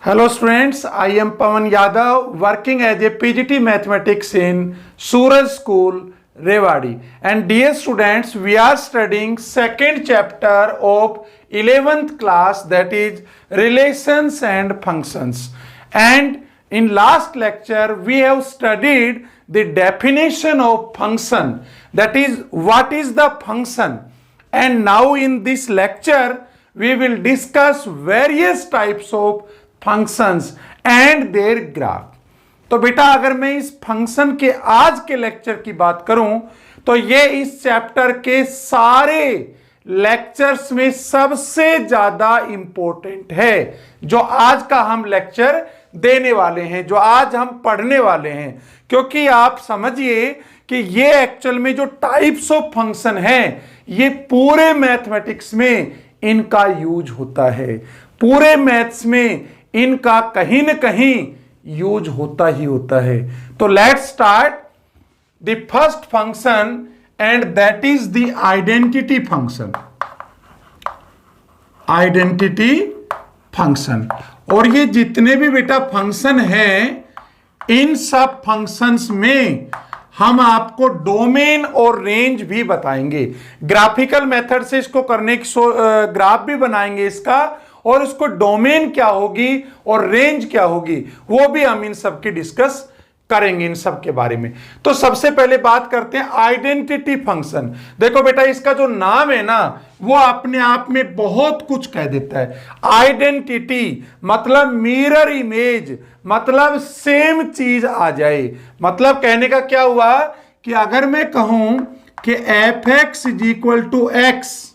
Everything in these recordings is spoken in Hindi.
Hello students, I am Pawan Yadav working as a PGT Mathematics in Suraj School, Rewari. And dear students, we are studying second chapter of 11th class, that is Relations and Functions. And in last lecture, we have studied the definition of function, that is what is the function. And now in this lecture, we will discuss various types of functions and their graph. तो बेटा अगर मैं इस फंक्शन के आज के लेक्चर की बात करूं तो ये इस चैप्टर के सारे लेक्चर्स में सबसे ज्यादा इंपॉर्टेंट है, जो आज का हम लेक्चर देने वाले हैं, जो आज हम पढ़ने वाले हैं। क्योंकि आप समझिए कि ये एक्चुअल में जो टाइप्स ऑफ फंक्शन है, ये पूरे मैथमेटिक्स में इनका यूज होता है, पूरे मैथ्स में इनका कहीं न कहीं यूज होता ही होता है। तो let's start the first function and that is the identity function. Identity function, और ये जितने भी बेटा फंक्शन हैं, इन सब फंक्शंस में हम आपको डोमेन और रेंज भी बताएंगे। ग्राफिकल मेथड से इसको करने की ग्राफ भी बनाएंगे इसका, और इसको डोमेन क्या होगी और रेंज क्या होगी वो भी हम इन सब की डिस्कस करेंगे, इन सब के बारे में। तो सबसे पहले बात करते हैं आइडेंटिटी फंक्शन। देखो बेटा, इसका जो नाम है ना, वो अपने आप में बहुत कुछ कह देता है। आइडेंटिटी मतलब मिरर इमेज, मतलब सेम चीज आ जाए। मतलब कहने का क्या हुआ कि अगर मैं कहूं कि f(x) = x,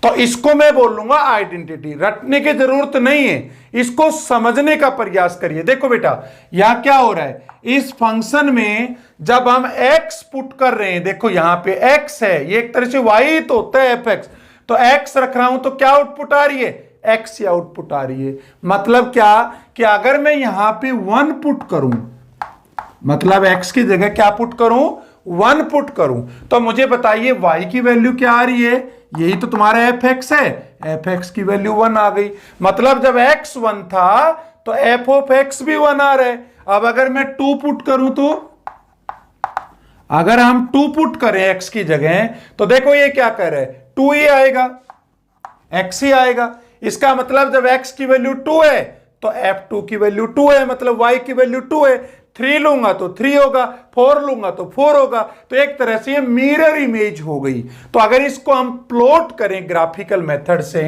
तो इसको मैं बोल लूंगा आइडेंटिटी। रटने की जरूरत नहीं है, इसको समझने का प्रयास करिए। देखो बेटा, यहां क्या हो रहा है, इस फंक्शन में जब हम x पुट कर रहे हैं, देखो यहां पे x है, ये एक तरह से y तो होता है fx, तो x रख रहा हूं तो क्या आउटपुट आ रही है, x ही आउटपुट आ रही है। मतलब क्या कि अगर मैं यहां पे 1 पुट करूं, मतलब x की जगह क्या पुट करूं, 1 पुट करूं, तो मुझे बताइए y की वैल्यू क्या आ रही है, यही तो तुम्हारा fx है, fx की वैल्यू 1 आ गई। मतलब जब x 1 था तो f(x) भी 1 आ रहा है। अब अगर मैं 2 पुट करूं, तो अगर हम 2 पुट करें x की जगह, तो देखो ये क्या कर रहा है, 2 ही आएगा, x ही आएगा। इसका मतलब जब x की वैल्यू 2 है तो f2 की वैल्यू 2 है, मतलब y की वैल्यू 2 है। 3 लूंगा तो 3 होगा, 4 लूंगा तो 4 होगा। तो एक तरह से ये मिरर इमेज हो गई। तो अगर इसको हम प्लॉट करें ग्राफिकल मेथड से,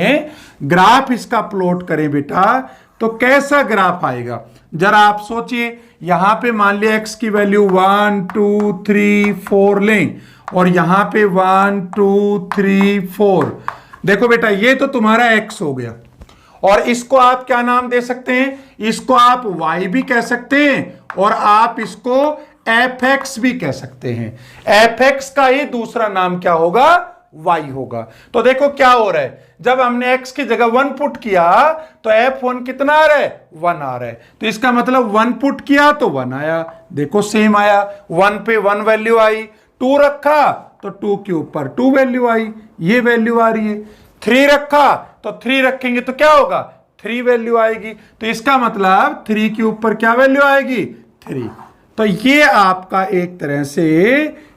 ग्राफ इसका प्लॉट करें बेटा, तो कैसा ग्राफ आएगा जरा आप सोचिए। यहां पे मान लिया x की वैल्यू 1 2 3 4 लें, और यहां पे 1 2 3 4। देखो बेटा, ये तो तुम्हारा x हो गया, और इसको आप क्या नाम दे सकते हैं, इसको आप y भी कह सकते हैं, और आप इसको f(x) भी कह सकते हैं। f(x) का ही दूसरा नाम क्या होगा, y होगा। तो देखो क्या हो रहा है, जब हमने x की जगह 1 पुट किया तो f1 कितना आ रहा है, 1 आ रहा है। तो इसका मतलब 1 पुट किया तो 1 आया, देखो सेम आया। 1 पे 1 वैल्यू आई, 2 रखा तो 2 के ऊपर 2 वैल्यू आई, ये वैल्यू आ रही है। 3 रखा तो 3 रखेंगे तो क्या होगा, 3 वैल्यू आएगी। तो इसका मतलब 3 के ऊपर क्या वैल्यू आएगी, 3। तो ये आपका एक तरह से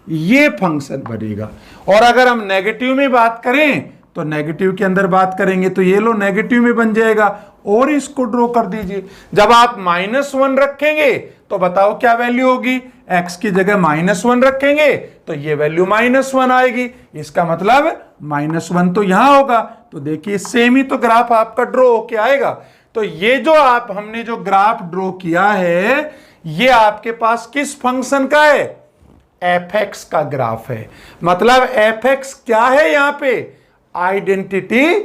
ये फंक्शन बनेगा। और अगर हम नेगेटिव में बात करें तो नेगेटिव के अंदर बात करेंगे तो ये लो नेगेटिव में बन जाएगा। और इसको ड्रॉ कर दीजिए। जब आप -1 रखेंगे तो बताओ क्या वैल्यू होगी, x की जगह -1 रखेंगे तो ये वैल्यू -1 आएगी। इसका मतलब -1 तो यहां होगा। तो देखिए सेम ही तो ग्राफ आपका ड्रॉ होके आएगा। तो ये जो हमने जो ग्राफ ड्रॉ किया है, ये आपके पास किस फंक्शन का है, f(x) का ग्राफ है। मतलब f(x) क्या है यहां पे, आइडेंटिटी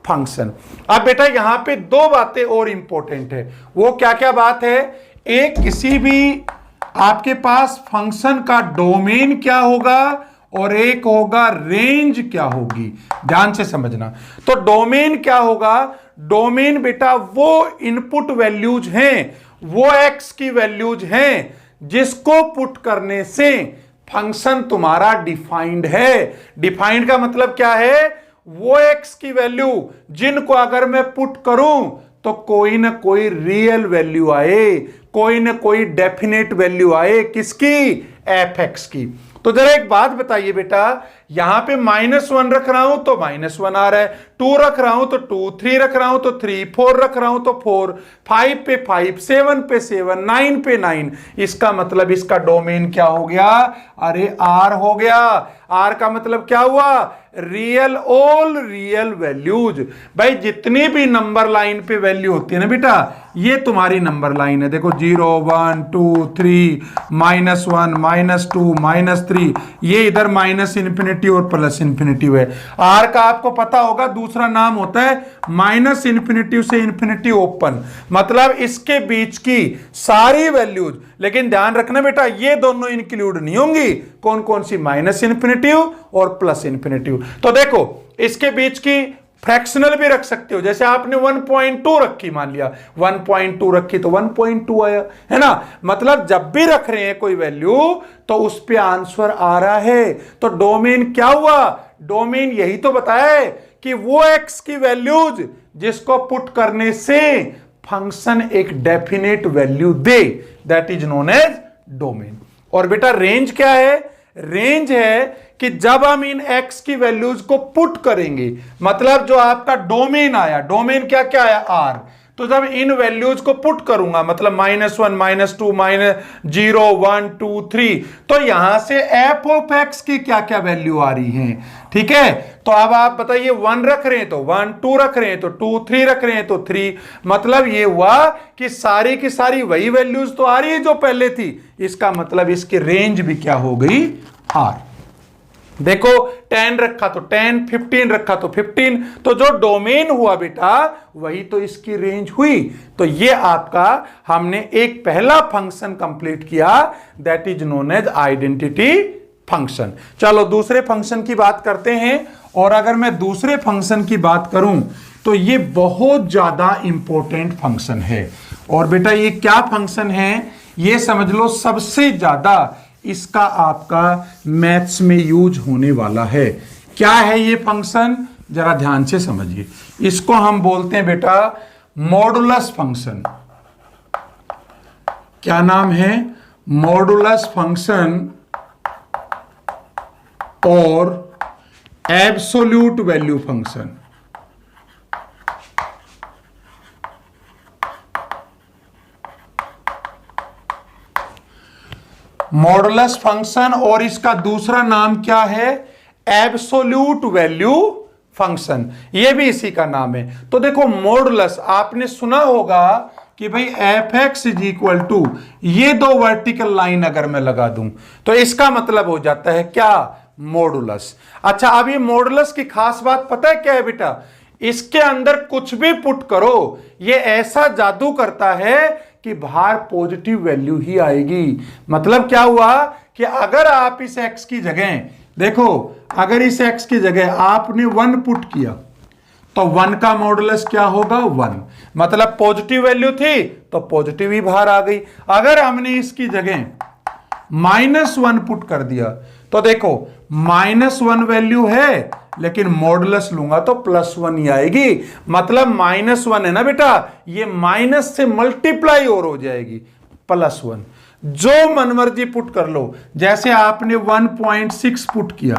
फंक्शन। अब बेटा यहां पे 2 बातें और इंपॉर्टेंट है। वो क्या क्या बात है, एक किसी भी आपके पास फंक्शन का डोमेन क्या होगा, और एक होगा रेंज क्या होगी। ध्यान से समझना। तो डोमेन क्या होगा, डोमेन बेटा वो इनपुट वैल्यूज हैं, वो x की वैल्यूज हैं जिसको पुट करने से फंक्शन तुम्हारा डिफाइंड है। डिफाइंड का मतलब क्या है, वो एक्स की वैल्यू जिनको अगर मैं पुट करूं तो कोई ना कोई रियल वैल्यू आए, कोई ना कोई डेफिनेट वैल्यू आए, किसकी? एफ एक्स की। तो जरा एक बात बताइए बेटा, यहां पे -1 रख रहा हूं तो -1 आ रहा है, 2 रख रहा हूं तो 2, 3 रख रहा हूं तो 3, 4 रख रहा हूं तो 4, 5 पे 5, 7 पे 7, 9 पे 9। इसका मतलब इसका डोमेन क्या हो गया? अरे आर हो गया। आर का मतलब क्या हुआ? Real, all real values. भाई जितनी भी नंबर लाइन पे वैल्यू होती है ना बेटा, ये तुम्हारी नंबर लाइन है। देखो 0, 1, 2, 3, -1, -2, -3, ये इधर -इंफिनिटी और +इंफिनिटी है। आर का आपको पता होगा दूसरा नाम होता है -इंफिनिटी से इंफिनिटी ओपन, मतलब इसके बीच की सारी वैल्यूज। लेकिन ध्यान रखना बेटा, ये दोनों इंक्लूड नहीं होंगी। कौन कौन सी? -इंफिनिटी और +इंफिनिटी। तो देखो इसके बीच की फ्रैक्शनल भी रख सकते हो, जैसे आपने 1.2 रखी, मान लिया 1.2 रखी तो 1.2 आया, है ना। मतलब जब भी रख रहे हैं कोई वैल्यू तो उस पे आंसर आ रहा है। तो डोमेन क्या हुआ? डोमेन यही तो बताया है कि वो एक्स की वैल्यूज जिसको पुट करने से फंक्शन एक डेफिनेट वैल्यू दे, that is known as domain. और बेटा रेंज क्या है? रेंज है कि जब हम इन x की वैल्यूज को पुट करेंगे, मतलब जो आपका डोमेन आया, डोमेन क्या क्या आया? r। तो जब इन वैल्यूज को पुट करूंगा, मतलब -1, -2, -0, 1, 2, 3, तो यहां से f ऑफ x की क्या क्या वैल्यू आ रही है? ठीक है। तो अब आप बताइए, 1 रख रहे हैं तो 1, 2 रख रहे हैं तो 2, 3 रख रहे हैं तो 3। मतलब ये हुआ कि सारी की सारी वही वैल्यूज तो आ रही है जो पहले थी। इसका मतलब इसकी रेंज भी क्या हो गई? r। देखो 10 रखा तो 10, 15 रखा तो 15, तो जो डोमेन हुआ बेटा वही तो इसकी रेंज हुई। तो ये आपका हमने एक पहला फंक्शन कंप्लीट किया, that is known as identity function. चलो दूसरे फंक्शन की बात करते हैं। और अगर मैं दूसरे फंक्शन की बात करूं तो ये बहुत ज्यादा इंपॉर्टेंट फंक्शन है। और बेटा ये क्या फंक्शन है? ये समझ लो सबसे ज्यादा इसका आपका मैथ्स में यूज होने वाला है। क्या है ये फंक्शन? जरा ध्यान से समझिए। इसको हम बोलते हैं बेटा मॉडुलस फंक्शन। क्या नाम है? मॉडुलस फंक्शन और absolute value function. Modulus function और इसका दूसरा नाम क्या है? Absolute value function. ये भी इसी का नाम है। तो देखो मॉडुलस आपने सुना होगा कि भाई F X is equal to, ये दो वर्टिकल लाइन अगर मैं लगा दूं तो इसका मतलब हो जाता है क्या? मॉडुलस। अच्छा, अब ये मॉडुलस की खास बात पता है क्या है बेटा? इसके अंदर कुछ भी पुट करो, ये ऐसा जादू करता है कि बाहर पॉजिटिव वैल्यू ही आएगी। मतलब क्या हुआ कि अगर आप इस x की जगह, देखो अगर इस x की जगह आपने 1 पुट किया तो 1 का मॉडुलस क्या होगा? 1। मतलब पॉजिटिव वैल्यू थी तो पॉजिटिव ही बाहर आ गई। अगर हमने इसकी जगह -1 पुट कर दिया तो देखो -1 वैल्यू है लेकिन मॉडुलस लूंगा तो +1 ही आएगी। मतलब -1 है ना बेटा, ये माइनस से मल्टीप्लाई और हो जाएगी +1। जो मनमर्जी पुट कर लो। जैसे आपने 1.6 पुट किया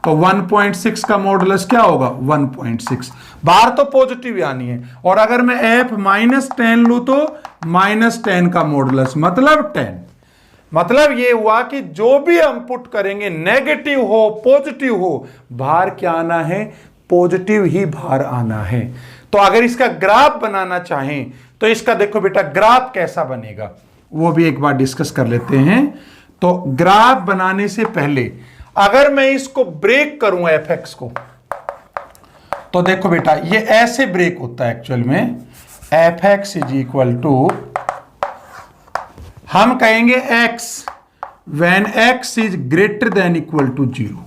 तो 1.6 का मॉडुलस क्या होगा? 1.6। बाहर तो पॉजिटिव ही आनी है। और अगर मैं f -10 लूं तो -10 का मॉडुलस मतलब 10। मतलब ये हुआ कि जो भी हम पुट करेंगे, नेगेटिव हो पॉजिटिव हो, बाहर क्या आना है? पॉजिटिव ही बाहर आना है। तो अगर इसका ग्राफ बनाना चाहें तो इसका देखो बेटा ग्राफ कैसा बनेगा, वो भी एक बार डिस्कस कर लेते हैं। तो ग्राफ बनाने से पहले अगर मैं इसको ब्रेक करूं एफ एक्स को, तो देखो बेटा ये ऐसे ब्रेक होता है एक्चुअल में। F X is equal to, हम कहेंगे x when x is greater than equal to 0।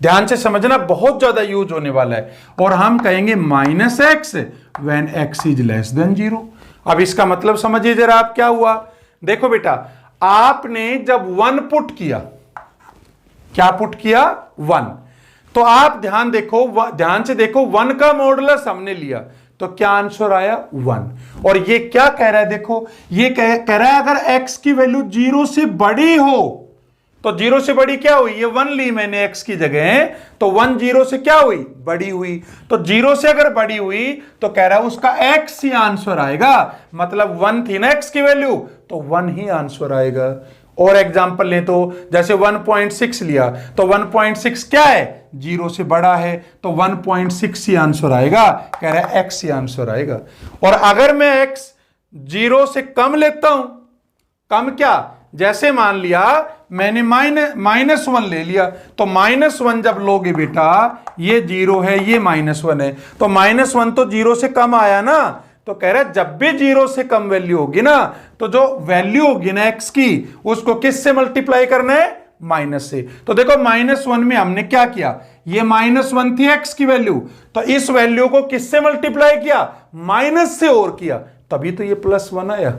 ध्यान से समझना, बहुत ज्यादा यूज होने वाला है। और हम कहेंगे -x when x is less than 0। अब इसका मतलब समझिए जरा आप, क्या हुआ? देखो बेटा आपने जब 1 पुट किया, क्या पुट किया? 1, तो आप ध्यान से देखो 1 का मॉडुलस हमने लिया तो क्या आंसर आया 1। और ये क्या कह रहा है, देखो ये कह रहा है अगर x की वैल्यू 0 से बड़ी हो तो 0 से बड़ी क्या हुई, ये 1 ली मैंने x की जगह, तो 1 0 से क्या हुई, बड़ी हुई। तो 0 से अगर बड़ी हुई तो कह रहा है उसका x ही आंसर आएगा, मतलब 1 थी ना x की वैल्यू, तो 1 ही आंसर आएगा। और एग्जांपल ले तो जैसे 1.6 लिया तो 1.6 क्या है, 0 से बड़ा है, तो 1.6 ही आंसर आएगा, कह रहा है x ही आंसर आएगा। और अगर मैं x 0 से कम लेता हूं, कम क्या, जैसे मान लिया मैंने -1 ले लिया, तो -1 जब लोगे बेटा, ये 0 है ये -1 है, तो -1 तो 0 से कम आया ना, तो कह रहा है जब भी 0 से कम वैल्यू होगी ना, तो जो वैल्यू होगी ना x की, उसको किससे मल्टीप्लाई करना है, माइनस से। तो देखो -1 में हमने क्या किया, ये -1 थी x की वैल्यू, तो इस वैल्यू को किससे मल्टीप्लाई किया, माइनस से और किया, तभी तो ये +1 आया।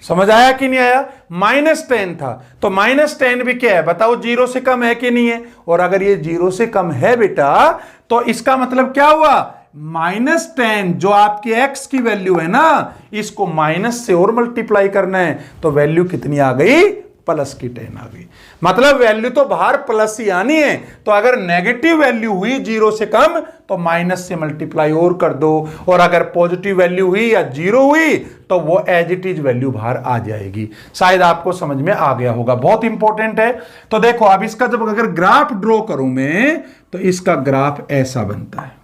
समझ आया कि नहीं आया, -10 था, तो -10 भी क्या है बताओ, 0 से कम है कि नहीं है। और अगर ये 0 से कम है बेटा, तो इसका मतलब क्या हुआ, -10 जो आपके x की वैल्यू है ना, इसको माइनस से और मल्टीप्लाई करना है, तो वैल्यू कितनी आ गई, +10 आ गई। मतलब वैल्यू तो बाहर प्लस ही आनी है, तो अगर नेगेटिव वैल्यू हुई 0 से कम तो माइनस से मल्टीप्लाई और कर दो, और अगर पॉजिटिव वैल्यू हुई या 0 हुई तो वो एज इट इज वैल्यू बाहर आ जाएगी। शायद आपको समझ में आ गया होगा, बहुत इंपॉर्टेंट है। तो देखो अब इसका जब अगर ग्राफ ड्रॉ करूं मैं, तो इसका ग्राफ ऐसा बनता है,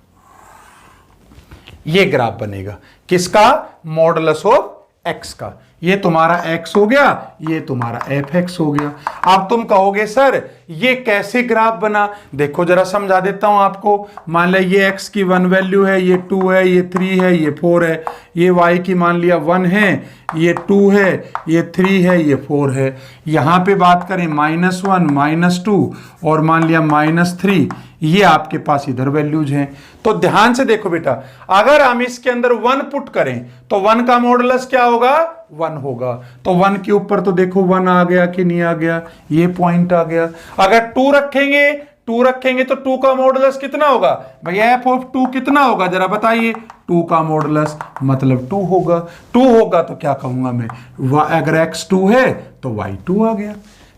ये ग्राफ बनेगा किसका, मॉडुलस ऑफ x का। ये तुम्हारा x हो गया, ये तुम्हारा fx हो गया। अब तुम कहोगे सर ये कैसे ग्राफ बना, देखो जरा समझा देता हूं आपको। मान लिया ये x की 1 वैल्यू है, ये 2 है, ये 3 है, ये 4 है, ये y की मान लिया 1 है, ये 2 है, ये 3 है, ये 4 है। यहां पे बात करें -1 -2 और मान लिया -3, ये आपके पास इधर वैल्यूज हैं। तो ध्यान से देखो बेटा, अगर हम इसके अंदर 1 पुट करें तो 1 का मॉडुलस क्या होगा, 1 होगा। तो 1 के ऊपर तो देखो 1 आ गया कि नहीं आ गया, ये पॉइंट आ गया। अगर 2 रखेंगे तो 2 का मॉडुलस कितना होगा भैया, f ऑफ 2 कितना होगा जरा बताइए, 2 का मॉडुलस मतलब 2 होगा। 2 होगा तो क्या कहूंगा मैं, अगर x 2 है तो y 2 आ गया।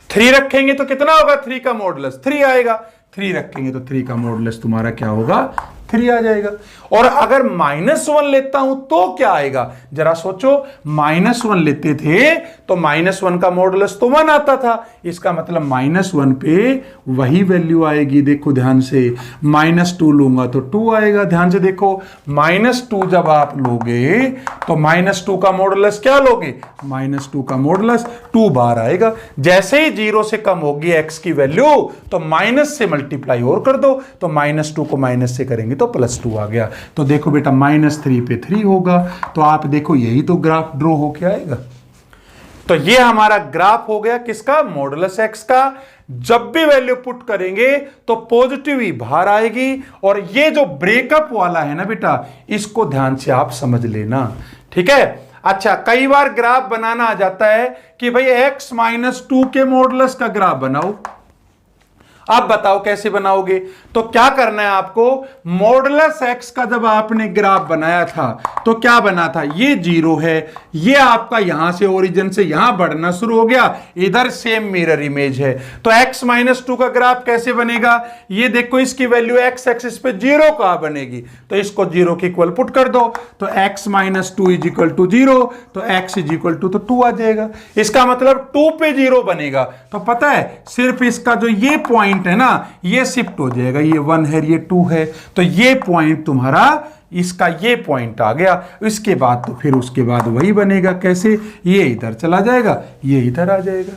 3 रखेंगे तो कितना होगा, 3 का मॉडुलस 3 आएगा। 3 रखेंगे तो 3 का मॉडुलस तुम्हारा क्या होगा, 3 आ जाएगा। और अगर -1 लेता हूं तो क्या आएगा, जरा सोचो। -1 लेते थे तो -1 का मॉडुलस तो 1 आता था, इसका मतलब -1 पे वही वैल्यू आएगी। देखो ध्यान से, -2 लूंगा तो 2 आएगा। ध्यान से देखो, -2 जब आप लोगे तो -2 का मॉडुलस क्या लोगे, -2 का मॉडुलस 2 बार आएगा। जैसे ही 0 से कम होगी x की वैल्यू तो माइनस से मल्टीप्लाई और कर दो, तो -2 को माइनस से करेंगे तो +2 आ गया। तो देखो बेटा -3 पे 3 होगा। तो आप देखो यही तो ग्राफ ड्रॉ होके आएगा। तो ये हमारा ग्राफ हो गया किसका, मॉडुलस x का। जब भी वैल्यू पुट करेंगे तो पॉजिटिव ही बाहर आएगी। और ये जो ब्रेकअप वाला है ना बेटा, इसको ध्यान से आप समझ लेना, ठीक है। अच्छा, कई बार ग्राफ बनाना आ जाता है कि भाई x - 2 के मॉडुलस का ग्राफ बनाओ। अब बताओ कैसे बनाओगे। तो क्या करना है आपको, मॉडुलस x का जब आपने ग्राफ बनाया था तो क्या बना था, ये 0 है, ये आपका यहां से ओरिजिन से यहां बढ़ना शुरू हो गया, इधर सेम मिरर इमेज है। तो x - 2 का ग्राफ कैसे बनेगा, ये देखो इसकी वैल्यू x एक्सिस पे 0 कहां बनेगी, तो इसको 0 के इक्वल पुट कर दो। तो x - 2 = 0, तो x = 2 आ जाएगा। इसका मतलब 2 पे 0 बनेगा। तो पता है सिर्फ इसका जो ये पॉइंट है ना, ये शिफ्ट हो जाएगा, ये 1 है, ये 2 है, तो ये पॉइंट तुम्हारा, इसका ये पॉइंट आ गया। इसके बाद तो फिर उसके बाद वही बनेगा, कैसे, ये इधर चला जाएगा, ये इधर आ जाएगा।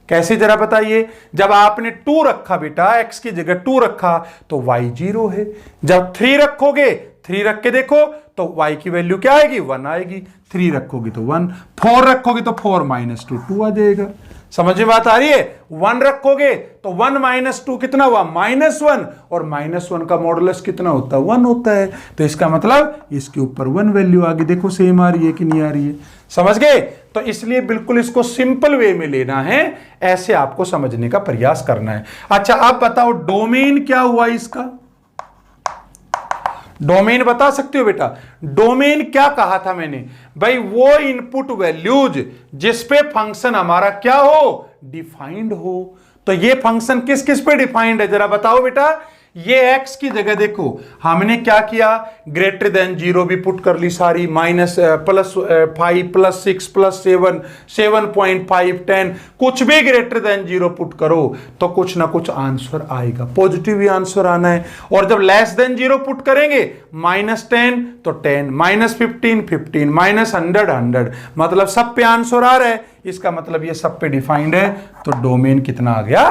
कैसे जरा बताइए। जब आपने 2 रखा बेटा, x की जगह 2 रखा तो y 0 है। जब 3 रखोगे, 3 रख के देखो तो y की वैल्यू क्या आएगी, 1 आएगी। 3 रखोगे तो 1, 4 रखोगे तो 4 - 2 2 आ जाएगा। समझ में बात आ रही है? 1 रखोगे तो 1 माइनस 2 कितना हुआ? -1, और -1 का मॉडुलस कितना होता है? 1 होता है। तो इसका मतलब इसके ऊपर 1 वैल्यू आ गई। देखो सेम आ रही है कि नहीं आ रही है? समझ गए? तो इसलिए बिल्कुल इसको सिंपल वे में लेना है, ऐसे आपको समझने का प्रयास करना है। अच्छा आप बताओ डोमेन क्या हुआ इसका? डोमेन बता सकते हो बेटा? डोमेन क्या कहा था मैंने भाई? वो इनपुट वैल्यूज जिस पे फंक्शन हमारा क्या हो? डिफाइंड हो। तो ये फंक्शन किस किस पे डिफाइंड है जरा बताओ बेटा? ये x की जगह देखो हमने क्या किया, ग्रेटर देन 0 भी पुट कर ली सारी, -+5 +6 +7 7.5 10, कुछ भी ग्रेटर देन 0 पुट करो तो कुछ ना कुछ आंसर आएगा, पॉजिटिव ही आंसर आना है। और जब लेस देन 0 पुट करेंगे -10 तो 10, -15 15, -100 100, मतलब सब पे आंसर आ रहा है। इसका मतलब ये सब पे डिफाइंड है। तो डोमेन कितना आ गया?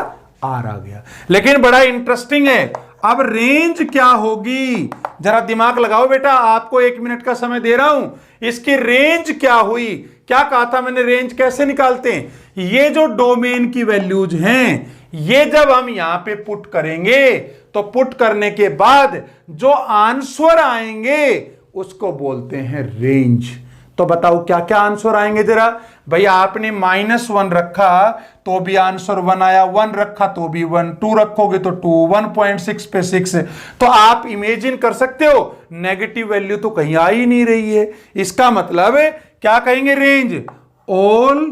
R आ गया। लेकिन बड़ा इंटरेस्टिंग है, अब रेंज क्या होगी? जरा दिमाग लगाओ बेटा, आपको 1 मिनट का समय दे रहा हूं। इसकी रेंज क्या हुई? क्या कहा था मैंने? रेंज कैसे निकालते हैं? ये जो डोमेन की वैल्यूज हैं, ये जब हम यहां पे पुट करेंगे तो पुट करने के बाद जो आंसर आएंगे उसको बोलते हैं रेंज। तो बताओ क्या क्या आंसर आएंगे जरा? भाई आपने -1 रखा तो भी आंसर 1 आया, 1 रखा तो भी 1, 2 रखोगे तो 2, 1.6 पे 6। तो आप इमेजिन कर सकते हो नेगेटिव वैल्यू तो कहीं आ ही नहीं रही है। इसका मतलब क्या कहेंगे? Range all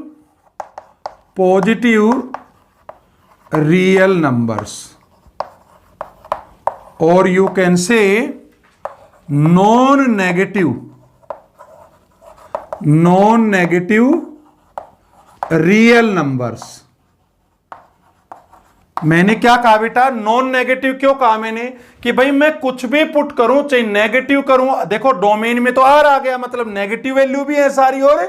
positive real numbers, और you can say non negative real numbers. मैंने क्या कहा बेटा? नॉन नेगेटिव क्यों कहा मैंने? कि भाई मैं कुछ भी पुट करूं, चाहे नेगेटिव करूं, देखो डोमेन में तो R आ गया, मतलब नेगेटिव वैल्यू भी है सारी और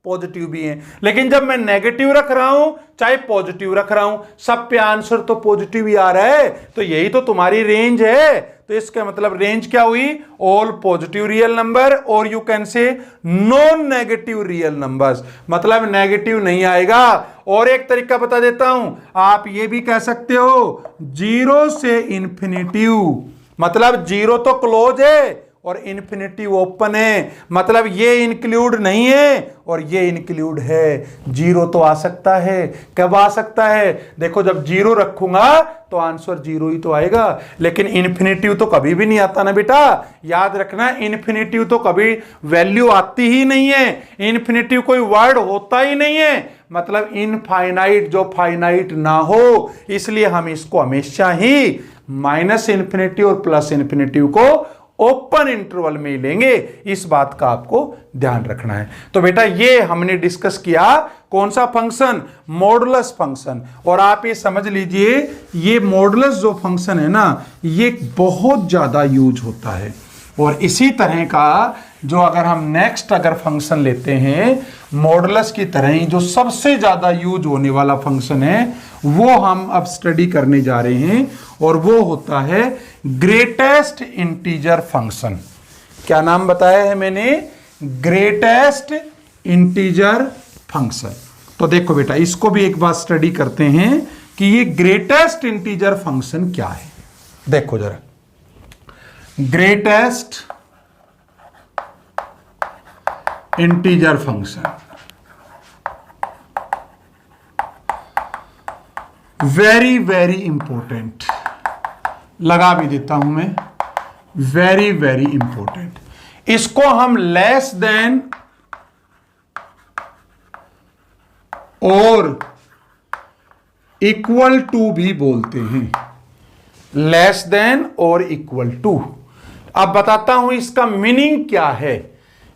पॉजिटिव भी है। लेकिन जब मैं नेगेटिव रख रहा हूं चाहे पॉजिटिव रख रहा हूं, सब पे आंसर तो पॉजिटिव ही आ रहा है। तो यही तो तुम्हारी रेंज है। तो इसका मतलब रेंज क्या हुई? ऑल पॉजिटिव रियल नंबर, और you can say non negative real numbers, मतलब नेगेटिव नहीं आएगा। और एक तरीका बता देता हूं, आप ये भी कह सकते हो 0 से इन्फिनिटिव, मतलब 0 तो क्लोज है और इन्फिनिटी ओपन है, मतलब ये इंक्लूड नहीं है और ये इंक्लूड है। 0 तो आ सकता है, कब आ सकता है? देखो जब 0 रखूंगा तो आंसर 0 ही तो आएगा, लेकिन इन्फिनिटिव तो कभी भी नहीं आता ना बेटा। याद रखना, इन्फिनिटिव तो कभी वैल्यू आती ही नहीं है, इन्फिनिटिव कोई वर्ड होता ही नहीं है, मतलब इनफाइनाइट जो फाइनाइट ना हो। इसलिए हम इसको हमेशा ही -इन्फिनिटी और +इन्फिनिटी को ओपन इंटरवल में लेंगे। इस बात का आपको ध्यान रखना है। तो बेटा ये हमने डिस्कस किया कौन सा फंक्शन? Modulus function. और आप ये समझ लीजिए ये मॉडुलस जो फंक्शन है ना, ये बहुत ज्यादा यूज होता है। और इसी तरह का जो अगर हम नेक्स्ट अगर फंक्शन लेते हैं मॉडुलस की तरह ही, जो सबसे ज्यादा यूज होने वाला फंक्शन है, वो हम अब स्टडी करने जा रहे हैं, और वो होता है ग्रेटेस्ट इंटीजर फंक्शन। क्या नाम बताया है मैंने? Greatest integer function. तो देखो बेटा इसको भी एक बार स्टडी करते हैं कि ये ग्रेटेस्ट इंटीजर फंक्शन क्या है। देखो जरा, greatest integer function, very very important, लगा भी देता हूं मैं, वेरी वेरी इंपॉर्टेंट। इसको हम लेस देन और इक्वल टू भी बोलते हैं, लेस देन और इक्वल टू। अब बताता हूं इसका मीनिंग क्या है,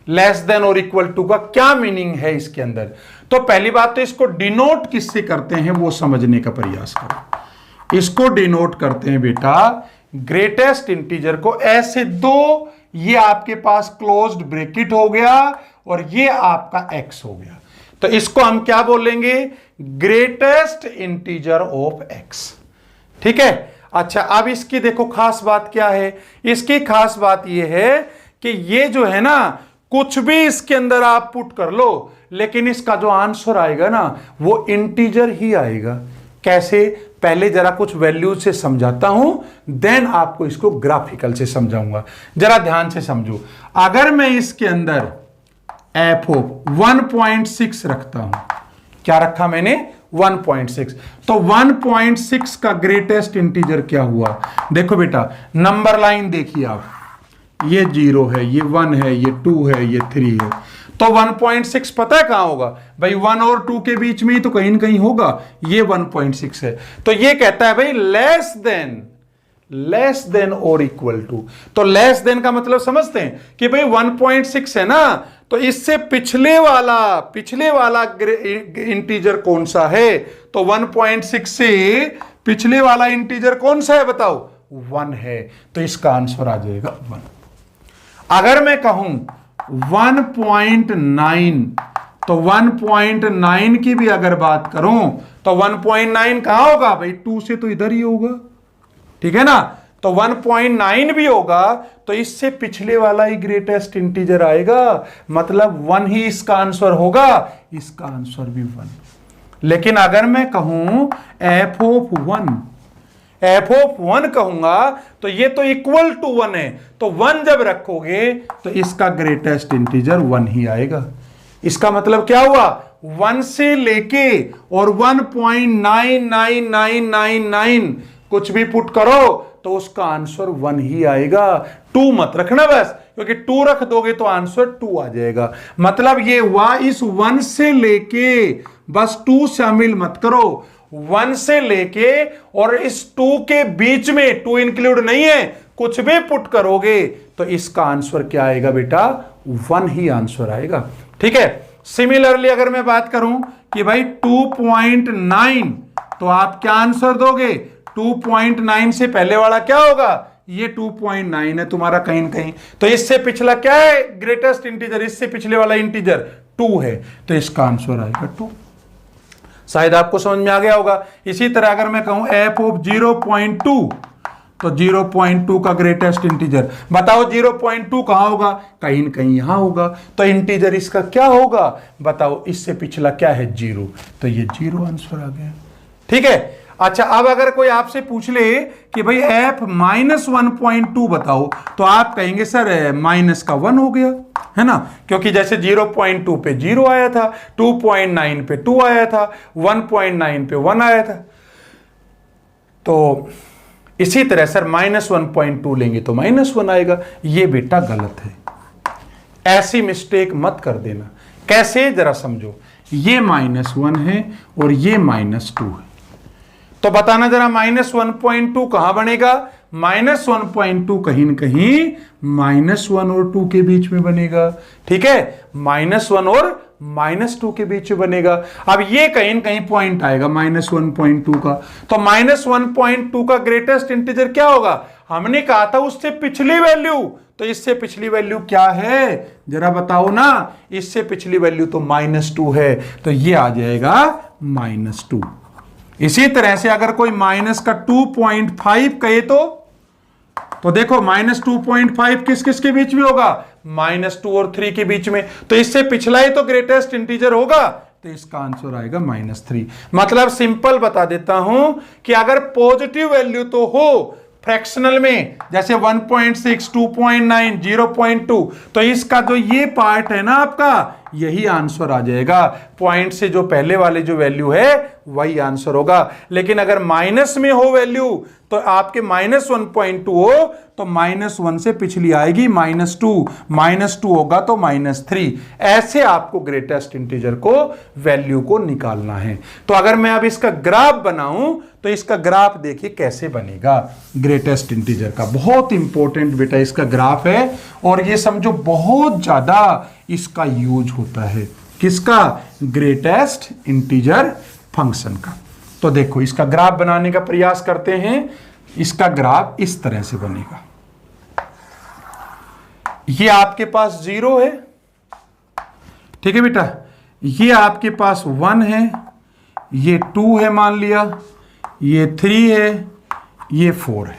लेस देन और इक्वल टू का क्या मीनिंग है इसके अंदर। तो पहली बात तो इसको डिनोट किससे करते हैं वो समझने का प्रयास करो। इसको डिनोट करते हैं बेटा ग्रेटेस्ट इंटीजर को ऐसे, दो ये आपके पास क्लोज्ड ब्रैकेट हो गया और ये आपका x हो गया, तो इसको हम क्या बोलेंगे? Greatest integer of x। ठीक है। अच्छा अब इसकी देखो खास बात क्या है, इसकी खास बात यह है कि ये जो है ना कुछ भी इसके अंदर आप पुट कर लो, लेकिन इसका जो आंसर आएगा ना वो इंटीजर ही आएगा। कैसे? पहले जरा कुछ वैल्यूज से समझाता हूं, देन आपको इसको ग्राफिकल से समझाऊंगा। जरा ध्यान से समझो। अगर मैं इसके अंदर एफ ऑफ 1.6 रखता हूं, क्या रखा मैंने? 1.6, तो 1.6 का ग्रेटेस्ट इंटीजर क्या हुआ? देखो बेटा, नंबर लाइन देखिए आप, ये 0 है, ये 1 है, ये 2 है, ये 3 है, तो 1.6 पता है कहां होगा भाई? 1 और 2 के बीच में ही तो कहीं ना कहीं होगा। ये 1.6 है, तो ये कहता है भाई लेस देन और इक्वल टू। तो लेस देन का मतलब समझते हैं कि भाई 1.6 है ना, तो इससे पिछले वाला इंटीजर कौन सा है? तो 1.6 से पिछले वाला इंटीजर कौन सा है बताओ? 1 है, तो इसका आंसर आ जाएगा 1। अगर मैं कहूं 1.9, तो 1.9 की भी अगर बात करूं तो 1.9 कहां होगा भाई? 2 से तो इधर ही होगा, ठीक है ना? तो 1.9 भी होगा, तो इससे पिछले वाला ही ग्रेटेस्ट इंटीजर आएगा, मतलब 1 ही इसका आंसर होगा। इसका आंसर भी 1। लेकिन अगर मैं कहूं f ऑफ 1 कहूंगा तो ये तो इक्वल टू 1 है, तो 1 जब रखोगे तो इसका ग्रेटेस्ट इंटीजर 1 ही आएगा। इसका मतलब क्या हुआ? 1 से लेके और 1.99999 कुछ भी पुट करो तो उसका आंसर 1 ही आएगा। 2 मत रखना बस, क्योंकि 2 रख दोगे तो आंसर 2 आ जाएगा। मतलब ये हुआ इस 1 से लेके, बस 2 शामिल मत करो, 1 से लेके और इस 2 के बीच में 2 इंक्लूड नहीं है, कुछ भी पुट करोगे तो इसका आंसर क्या आएगा बेटा? 1 ही आंसर आएगा। ठीक है। सिमिलरली अगर मैं बात करूं कि भाई 2.9, तो आप क्या आंसर दोगे? 2.9 से पहले वाला क्या होगा? ये 2.9 है तुम्हारा कहीं ना कहीं, तो इससे पिछला क्या है? ग्रेटेस्ट इंटीजर, इससे पिछले वाला इंटीजर 2 है, तो इसका आंसर आएगा 2। शायद आपको समझ में आ गया होगा। इसी तरह अगर मैं कहूं f ऑफ 0.2, तो 0.2 का ग्रेटेस्ट इंटीजर बताओ 0.2 कहां होगा? कहीं न कहीं यहां होगा, तो इंटीजर इसका क्या होगा बताओ? इससे पिछला क्या है? 0, तो ये 0 आंसर आ गया। ठीक है। अच्छा, अब अगर कोई आपसे पूछ ले कि भाई f -1.2 बताओ, तो आप कहेंगे सर माइनस का 1 हो गया, है ना? क्योंकि जैसे 0.2 पे 0 आया था, 2.9 पे 2 आया था, 1.9 पे 1 आया था, तो इसी तरह सर -1.2 लेंगे तो -1 आएगा। ये बेटा गलत है, ऐसी मिस्टेक मत कर देना। कैसे? जरा समझो। ये -1 है और ये -2 है, तो बताना जरा -1.2 कहां बनेगा? -1.2 कहीं न कहीं -1 और 2 के बीच में बनेगा। ठीक है, -1 और -2 के बीच में बनेगा। अब ये कहीं न कहीं पॉइंट आएगा -1.2 का, तो -1.2 का ग्रेटेस्ट इंटीजर क्या होगा? हमने कहा था उससे पिछली वैल्यू, तो इससे पिछली वैल्यू क्या है जरा बताओ ना? इससे पिछली वैल्यू तो -2 है, तो ये आ जाएगा -2। इसी तरह से अगर कोई माइनस का 2.5 कहे तो देखो -2.5 किस किस के बीच में होगा? -2 और 3 के बीच में, तो इससे पिछला ही तो ग्रेटेस्ट इंटीजर होगा, तो इसका आंसर आएगा -3। मतलब सिंपल बता देता हूं कि अगर पॉजिटिव वैल्यू तो हो फ्रैक्शनल में, जैसे 1.6, 2.9, 0.2, तो इसका जो ये पार्ट है ना आपका, यही आंसर आ जाएगा। पॉइंट से जो पहले वाले जो वैल्यू है वही आंसर होगा। लेकिन अगर माइनस में हो वैल्यू, तो आपके -1.2 हो तो -1 से पिछली आएगी -2, -2 होगा तो -3। ऐसे आपको ग्रेटेस्ट इंटीजर को वैल्यू को निकालना है। तो अगर मैं अब इसका ग्राफ बनाऊं तो इसका ग्राफ देखिए कैसे बनेगा ग्रेटेस्ट इंटीजर का। बहुत इंपॉर्टेंट बेटा इसका ग्राफ है, और ये समझो बहुत ज्यादा इसका यूज होता है। किसका? ग्रेटेस्ट इंटीजर फंक्शन का। तो देखो इसका ग्राफ बनाने का प्रयास करते हैं। इसका ग्राफ इस तरह से बनेगा। ये आपके पास 0 है, ठीक है बेटा, ये आपके पास 1 है, ये 2 है मान लिया, ये 3 है, ये 4 है।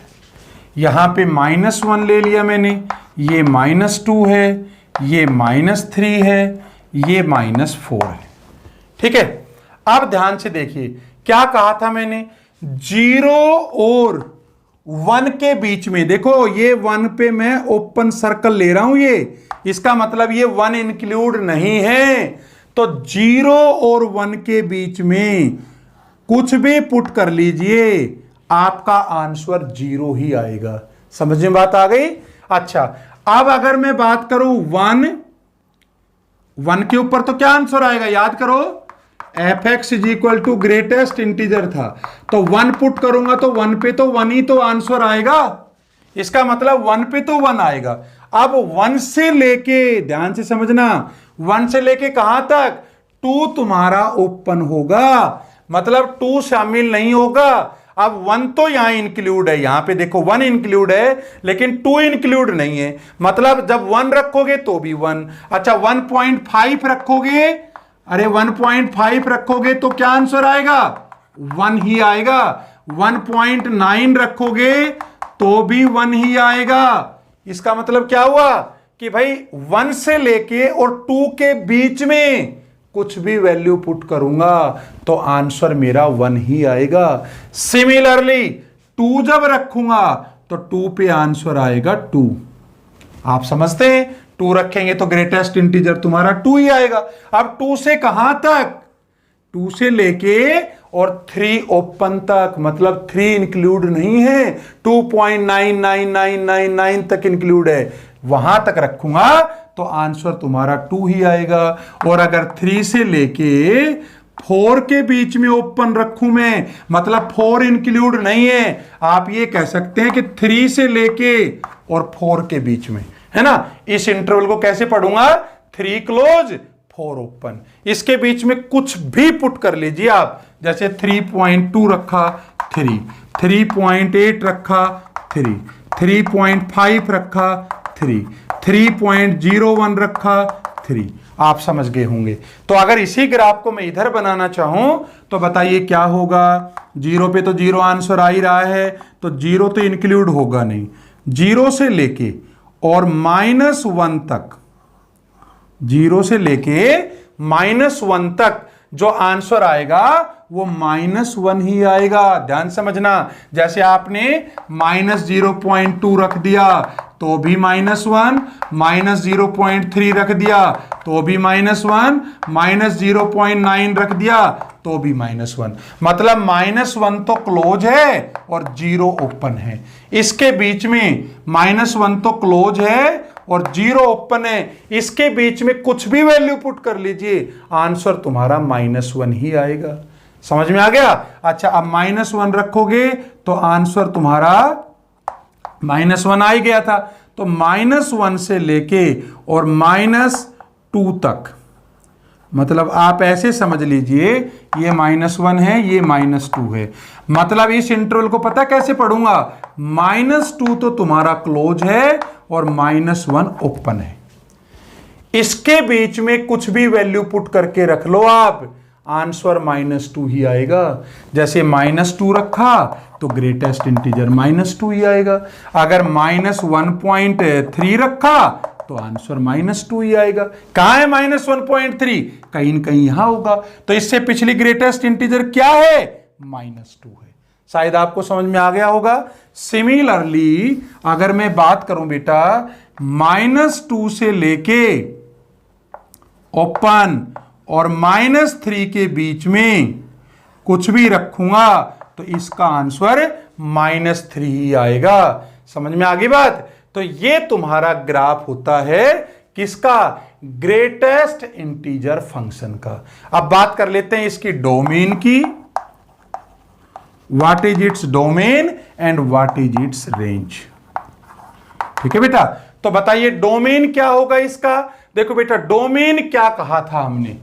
यहां पे -1 ले लिया मैंने, ये -2 है, ये -3 है, ये -4 है। ठीक है, अब ध्यान से देखिए क्या कहा था मैंने, 0 और 1 के बीच में, देखो ये 1 पे मैं ओपन सर्कल ले रहा हूं, ये इसका मतलब ये 1 इंक्लूड नहीं है। तो 0 और 1 के बीच में कुछ भी पुट कर लीजिए, आपका आंसर 0 ही आएगा। समझ में बात आ गई? अच्छा, अब अगर मैं बात करूं 1 के ऊपर तो क्या आंसर आएगा, याद करो, fx is equal to greatest integer था, तो 1 पुट करूंगा तो 1 पे तो 1 ही तो आंसर आएगा। इसका मतलब 1 पे तो 1 आएगा। अब 1 से लेके, ध्यान से समझना, 1 से लेके कहां तक, 2 तुम्हारा ओपन होगा, मतलब 2 शामिल नहीं होगा। अब 1 तो यहां इंक्लूड है, यहां पे देखो 1 इंक्लूड है, लेकिन 2 इंक्लूड नहीं है। मतलब जब 1 रखोगे तो भी 1। अच्छा, 1.5 रखोगे, अरे 1.5 रखोगे तो क्या आंसर आएगा, 1 ही आएगा। 1.9 रखोगे तो भी 1 ही आएगा। इसका मतलब क्या हुआ कि भाई 1 से लेके और 2 के बीच में कुछ भी वैल्यू पुट करूंगा तो आंसर मेरा 1 ही आएगा। सिमिलरली 2 जब रखूंगा तो 2 पे आंसर आएगा 2। आप समझते हैं, 2 रखेंगे तो ग्रेटेस्ट इंटीजर तुम्हारा 2 ही आएगा। अब 2 से कहां तक, 2 से लेके और 3 ओपन तक, मतलब 3 इंक्लूड नहीं है, 2.99999 तक इंक्लूड है, वहां तक रखूंगा तो आंसर तुम्हारा 2 ही आएगा। और अगर 3 से लेके 4 के बीच में ओपन रखूं मैं, मतलब 4 इंक्लूड नहीं है, आप ये कह सकते हैं कि 3 से लेके और 4 के बीच में, है ना। इस इंटरवल को कैसे पढ़ूंगा, 3 क्लोज 4 ओपन, इसके बीच में कुछ भी पुट कर लीजिए आप, जैसे 3.2 रखा 3, 3.8 रखा 3, 3.5 रखा 3, 3.01 रखा 3। आप समझ गए होंगे। तो अगर इसी ग्राफ को मैं इधर बनाना चाहूं तो बताइए क्या होगा, 0 पे तो 0 आंसर आ ही रहा है, तो 0 तो इंक्लूड होगा नहीं। 0 से लेके और -1 तक, 0 से लेके -1 तक जो आंसर आएगा वो -1 ही आएगा। ध्यान समझना, जैसे आपने -0.2 रख दिया तो भी -1, -0.3 रख दिया तो भी -1, -0.9 रख दिया तो भी -1, मतलब -1 तो क्लोज है और 0 ओपन है। इसके बीच में -1 तो क्लोज है और 0 ओपन है, इसके बीच में कुछ भी वैल्यू पुट कर लीजिए, आंसर तुम्हारा -1 ही आएगा। समझ में आ गया? अच्छा, अब -1 रखोगे तो आंसर तुम्हारा -1 आ ही गया था। तो -1 से लेके और -2 तक, मतलब आप ऐसे समझ लीजिए, ये -1 है, ये -2 है, मतलब इस इंटरवल को पता कैसे पढ़ूंगा, -2 तो तुम्हारा क्लोज है और -1 ओपन है। इसके बीच में कुछ भी वैल्यू पुट करके रख लो आप, आंसर -2 ही आएगा। जैसे -2 रखा तो ग्रेटेस्ट इंटीजर -2 ही आएगा। अगर -1.3 रखा तो आंसर -2 ही आएगा। कहां है -1.3, कहीं न कहीं यहां होगा। तो इससे पिछली ग्रेटेस्ट इंटीजर क्या है, -2 है। शायद आपको समझ में आ गया होगा। सिमिलरली अगर मैं बात करूं बेटा, -2 से लेके ओपन और -3 के बीच में कुछ भी रखूंगा तो इसका आंसर -3 ही आएगा। समझ में आ गई बात? तो ये तुम्हारा ग्राफ होता है किसका, ग्रेटेस्ट इंटीजर फंक्शन का। अब बात कर लेते हैं इसकी डोमेन की। What is its domain and what is it's range. ठीक है बेटा, तो बताइए डोमेन क्या होगा इसका। देखो बेटा, डोमेन क्या कहा था हमने,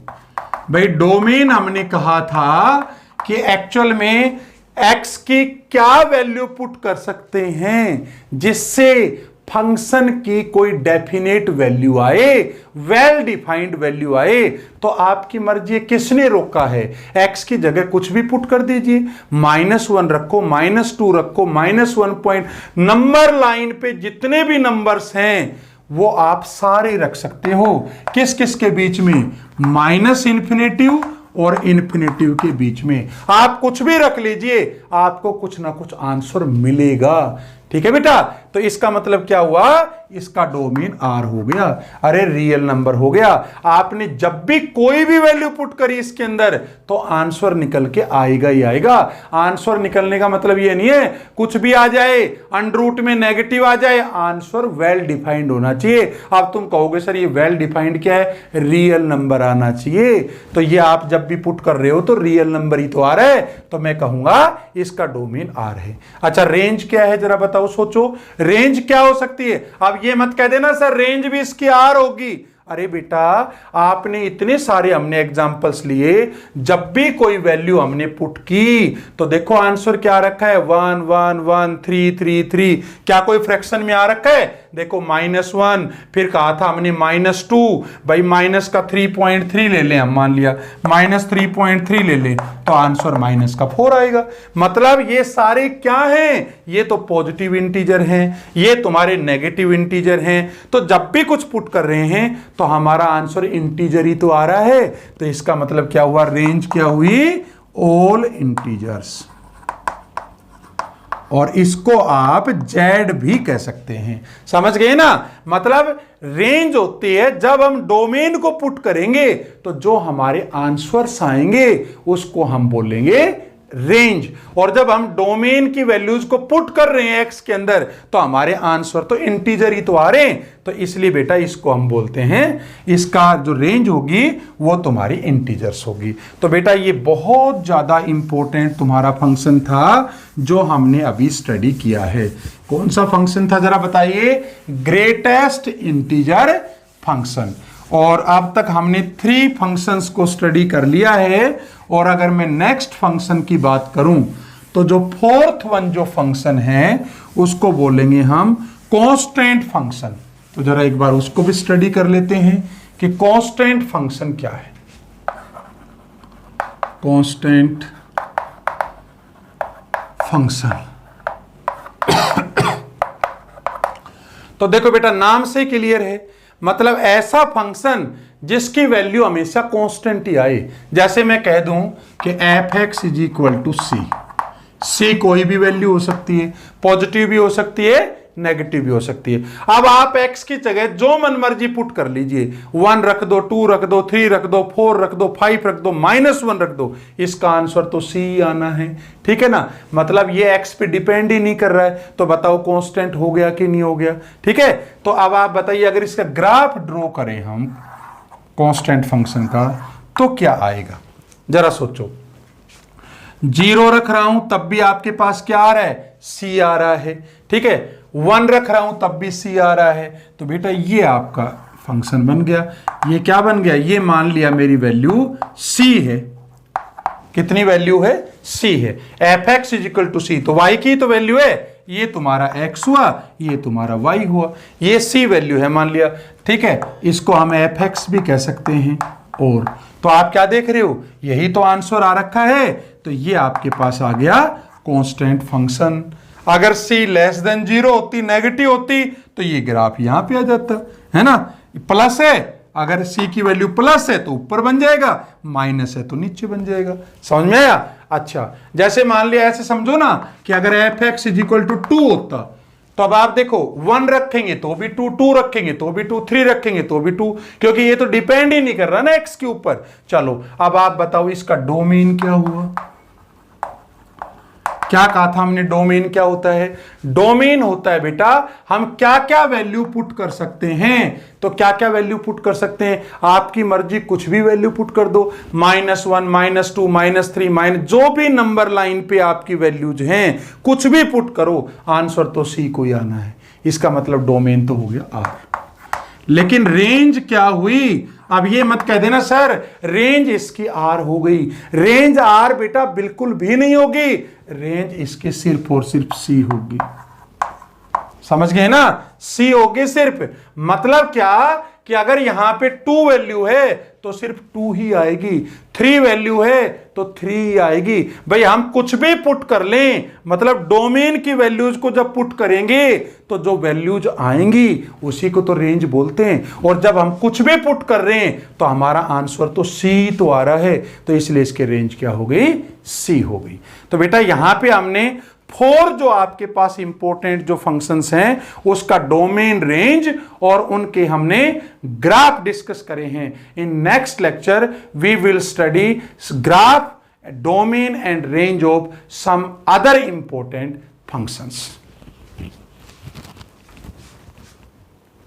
भाई डोमेन हमने कहा था कि एक्चुअल में x की क्या वैल्यू पुट कर सकते हैं जिससे फंक्शन की कोई डेफिनेट वैल्यू आए, वेल डिफाइंड वैल्यू आए। तो आपकी मर्जी, किसने रोका है, x की जगह कुछ भी पुट कर दीजिए, -1 रखो, -2 रखो, -1 पॉइंट, नंबर लाइन पे जितने भी नंबर्स हैं वो आप सारे रख सकते हो। किस किस के बीच में? माइनस इन्फिनेटिव और इन्फिनेटिव के बीच में। आप कुछ भी रख लीजिए, आपको कुछ ना कुछ आंसर मिलेगा। ठीक है बेटा, तो इसका मतलब क्या हुआ? इसका डोमेन आर हो गया। अरे रियल नंबर हो गया। आपने जब भी कोई भी वैल्यू पुट करी इसके अंदर तो आंसर निकल के आएगा ही आएगा। आंसर निकलने का मतलब ये नहीं है कुछ भी आ जाए, अंडर रूट में नेगेटिव आ जाए, आंसर वेल डिफाइंड होना चाहिए। अब तुम कहोगे सर ये वेल डिफाइंड क्या है? रियल नंबर आना चाहिए। तो ये आप जब भी पुट कर रहे हो तो रियल नंबर ही तो आ रहा है, तो मैं कहूंगा इसका डोमेन आर है। अच्छा रेंज क्या है जरा बताओ, सोचो रेंज क्या हो सकती है? अब ये मत कह देना सर रेंज भी इसकी आर होगी। अरे बेटा आपने इतने सारे हमने एग्जांपल्स लिए, जब भी कोई वैल्यू हमने पुट की तो देखो आंसर क्या रखा है? 1 1 1 3 3 3। क्या कोई फ्रैक्शन में आ रखा है? देखो -1, फिर कहा था हमने -2। भाई माइनस का 3.3 ले लें, हम मान लिया -3.3 ले लें तो आंसर -4 आएगा। मतलब ये सारे क्या हैं? ये तो पॉजिटिव इंटीजर हैं, ये तुम्हारे नेगेटिव इंटीजर हैं। तो जब भी कुछ पुट कर रहे हैं तो हमारा आंसर इंटीजर ही तो आ रहा है। तो इसका मतलब क्या हुआ? रेंज क्या हुई? All integers. और इसको आप जेड भी कह सकते हैं। समझ गए ना? मतलब रेंज होती है जब हम डोमेन को पुट करेंगे तो जो हमारे आंसर्स आएंगे उसको हम बोलेंगे रेंज। और जब हम डोमेन की वैल्यूज को पुट कर रहे हैं एक्स के अंदर तो हमारे आंसर तो इंटीजर ही तो आ रहे हैं। तो इसलिए बेटा इसको हम बोलते हैं, इसका जो रेंज होगी वो तुम्हारी इंटीजर्स होगी। तो बेटा ये बहुत ज्यादा इंपॉर्टेंट तुम्हारा फंक्शन था जो हमने अभी स्टडी किया है। कौन सा फंक्शन था जरा बताइए? Greatest integer function. और अब तक हमने 3 फंक्शंस को स्टडी कर लिया है। और अगर मैं नेक्स्ट फंक्शन की बात करूं तो जो 4th वन जो फंक्शन है उसको बोलेंगे हम कांस्टेंट फंक्शन। तो जरा एक बार उसको भी स्टडी कर लेते हैं कि कांस्टेंट फंक्शन क्या है। कांस्टेंट फंक्शन तो देखो बेटा नाम से क्लियर है, मतलब ऐसा फंक्शन जिसकी वैल्यू हमेशा कांस्टेंट ही आए। जैसे मैं कह दूं कि f(x) = c कोई भी वैल्यू हो सकती है, पॉजिटिव भी हो सकती है, नेगेटिव भी हो सकती है। अब आप x की जगह जो मन मर्जी पुट कर लीजिए, 1 रख दो, 2 रख दो, 3 रख दो, 4 रख दो, 5 रख दो, -1 रख दो, इसका आंसर तो c आना है। ठीक है ना? मतलब ये x पे डिपेंड ही नहीं कर रहा है। तो बताओ कांस्टेंट हो गया कि नहीं हो गया? ठीक है, तो अब आप बताइए अगर इसका ग्राफ ड्रॉ करें हम कांस्टेंट फंक्शन का तो क्या आएगा? जरा सोचो। 0 रख रहा हूं तब भी आपके पास क्या आ रहा है? c आ रहा है। ठीक है, 1 रख रहा हूं तब भी c आ रहा है। तो बेटा ये आपका फंक्शन बन गया। ये क्या बन गया? ये मान लिया मेरी वैल्यू c है। कितनी वैल्यू है? c है। f(x) = c, तो y की तो वैल्यू है, ये तुम्हारा x हुआ, ये तुम्हारा y हुआ, ये c वैल्यू है मान लिया। ठीक है, इसको हम f(x) भी कह सकते हैं। और तो आप क्या देख रहे हो? यही तो आंसर आ रखा है। तो ये आपके पास आ गया कांस्टेंट फंक्शन। अगर c <0 होती, नेगेटिव होती तो ये ग्राफ यहां पे आ जाता है ना। प्लस है, अगर c की वैल्यू प्लस है तो ऊपर बन जाएगा, माइनस है तो नीचे बन जाएगा। समझ में आया? अच्छा, जैसे मान लिया ऐसे समझो ना कि अगर f(x) = 2 होता तो अब आप देखो 1 रखेंगे तो भी 2, 2 रखेंगे तो भी 2, 3 रखेंगे तो भी 2, क्योंकि ये तो डिपेंड ही नहीं कर रहा ना x के ऊपर। चलो अब आप बताओ इसका डोमेन क्या हुआ? क्या कहा था हमने? डोमेन क्या होता है? डोमेन होता है बेटा हम क्या क्या वैल्यू पुट कर सकते हैं। तो क्या क्या वैल्यू पुट कर सकते हैं? आपकी मर्जी, कुछ भी वैल्यू पुट कर दो, -1 -2 -3 जो भी नंबर लाइन पे आपकी वैल्यूज हैं कुछ भी पुट करो, आंसर तो c को ही आना है। इसका मतलब डोमेन तो हो गया r। लेकिन रेंज क्या हुई? अब ये मत कह देना सर रेंज इसकी r हो गई। रेंज r बेटा बिल्कुल भी नहीं होगी, रेंज इसके सिर्फ और सिर्फ c होगी। समझ गए ना? c होगी सिर्फ। मतलब क्या कि अगर यहां पे 2 वैल्यू है तो सिर्फ 2 ही आएगी, 3 वैल्यू है तो 3 ही आएगी। भाई हम कुछ भी पुट कर लें, मतलब डोमेन की वैल्यूज को जब पुट करेंगे तो जो वैल्यूज आएंगी उसी को तो रेंज बोलते हैं। और जब हम कुछ भी पुट कर रहे हैं तो हमारा आंसर तो सी तो आ रहा है, तो इसलिए इसकी रेंज क्या हो गई, सी हो गई। तो बेटा यहां पे हमने 4 जो आपके पास इंपॉर्टेंट जो फंक्शंस हैं उसका डोमेन, रेंज और उनके हमने ग्राफ डिस्कस करे हैं। In next lecture we will study graph, domain and range of some other important functions.